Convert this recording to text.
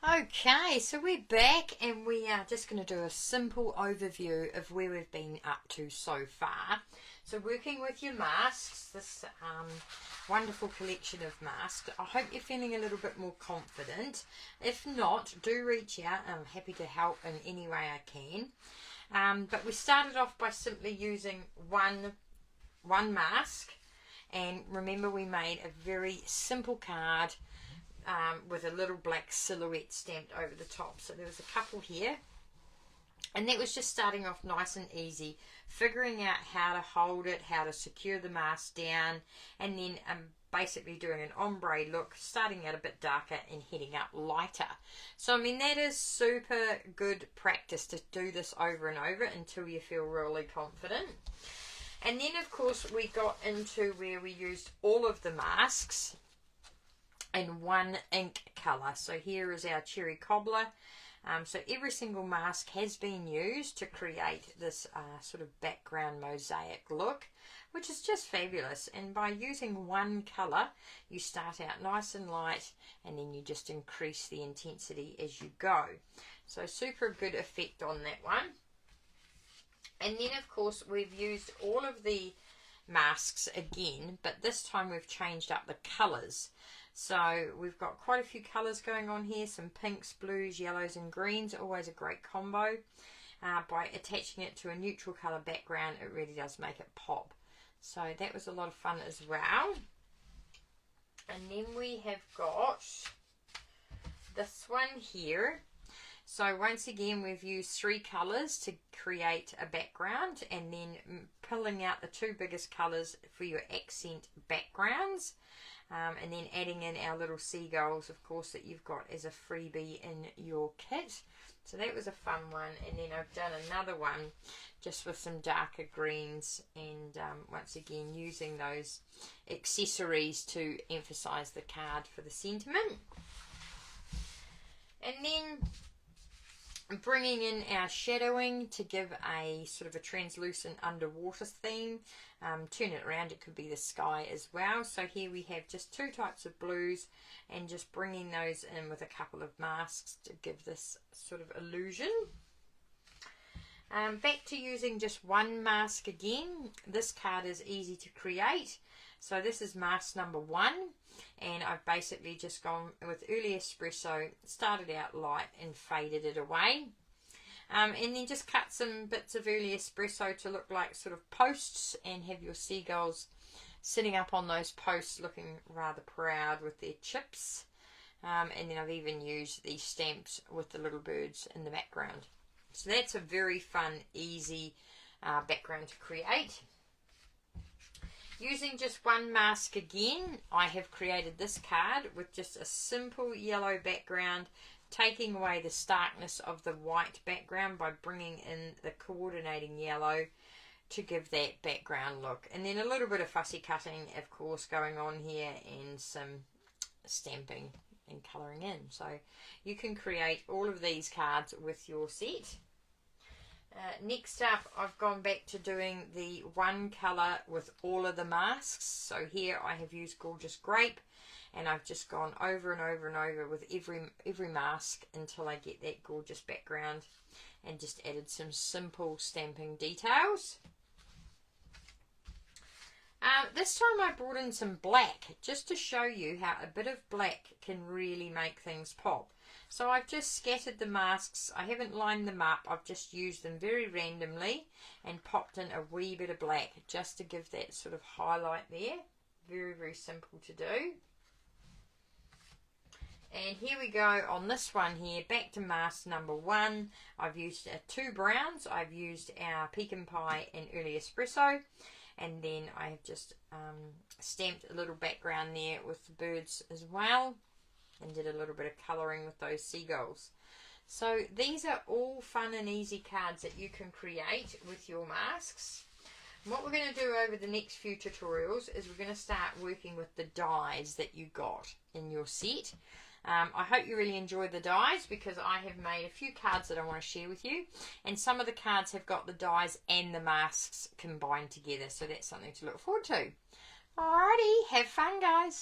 Okay, so we're back and we are just going to do a simple overview of where we've been up to so far. So working with your masks, this wonderful collection of masks, I hope you're feeling a little bit more confident. If not, do reach out. I'm happy to help in any way I can. But we started off by simply using one mask, and remember we made a very simple card with a little black silhouette stamped over the top. So there was a couple here, and that was just starting off nice and easy, figuring out how to hold it, how to secure the mask down, and then basically doing an ombre look, starting out a bit darker and heading up lighter. So I mean, that is super good practice to do this over and over until you feel really confident. And then of course we got into where we used all of the masks in one ink colour. So here is our cherry cobbler. So every single mask has been used to create this sort of background mosaic look, which is just fabulous. And by using one colour, you start out nice and light, and then you just increase the intensity as you go. So super good effect on that one. And then of course we've used all of the masks again, but this time we've changed up the colours. So we've got quite a few colours going on here, some pinks, blues, yellows and greens, always a great combo. By attaching it to a neutral colour background, it really does make it pop. So that was a lot of fun as well. And then we have got this one here. So once again we've used three colours to create a background, and then pulling out the two biggest colours for your accent backgrounds. And then adding in our little seagulls, of course, that you've got as a freebie in your kit. So that was a fun one. And then I've done another one just with some darker greens, and once again using those accessories to emphasize the card for the sentiment. And then bringing in our shadowing to give a sort of a translucent underwater theme. Turn it around, it could be the sky as well. So here we have just two types of blues, and just bringing those in with a couple of masks to give this sort of illusion. Back to using just one mask again. This card is easy to create. So this is mask number 1, and I've basically just gone with early espresso, started out light and faded it away. And then just cut some bits of early espresso to look like sort of posts, and have your seagulls sitting up on those posts looking rather proud with their chips. And then I've even used these stamps with the little birds in the background. So that's a very fun, easy background to create. Using just one mask again, I have created this card with just a simple yellow background, taking away the starkness of the white background by bringing in the coordinating yellow to give that background look. And then a little bit of fussy cutting, of course, going on here, and some stamping and colouring in. So you can create all of these cards with your set. Next up, I've gone back to doing the one colour with all of the masks. So here I have used Gorgeous Grape, and I've just gone over and over and over with every mask until I get that gorgeous background, and just added some simple stamping details. This time I brought in some black, just to show you how a bit of black can really make things pop. So I've just scattered the masks, I haven't lined them up, I've just used them very randomly and popped in a wee bit of black just to give that sort of highlight there. Very, very simple to do. And here we go on this one here, back to mask number 1. I've used two browns, I've used our Pecan Pie and Early Espresso. And then I have just stamped a little background there with the birds as well, and did a little bit of colouring with those seagulls. So these are all fun and easy cards that you can create with your masks. And what we're going to do over the next few tutorials is we're going to start working with the dies that you got in your set. I hope you really enjoy the dies, because I have made a few cards that I want to share with you, and some of the cards have got the dies and the masks combined together, so that's something to look forward to. Alrighty, have fun guys.